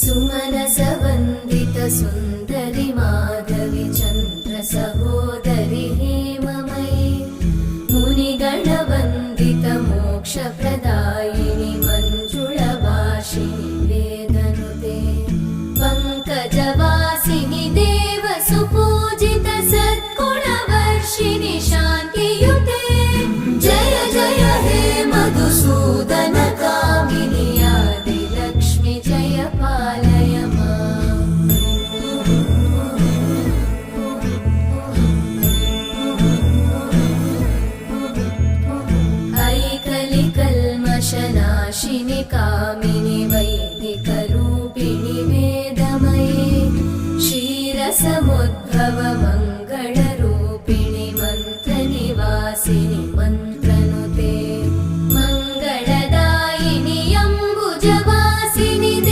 सुमनसवन्दित सुन्दरि माधवि चन्द्र सहोदरि हेममयि मुनिगणवन्दित मोक्षप्रदायिनि मञ्जुळभाषिणि वेदनुते पङ्कजवासिनि देवसुपूजित सद्गुणवर्षिणि शान्तियुते जय जय हे मधुसूदन कामिनि आदिलक्ष्मि जय पालय माम्। ऐकलिकल्मषनाशिनि कामिनि वै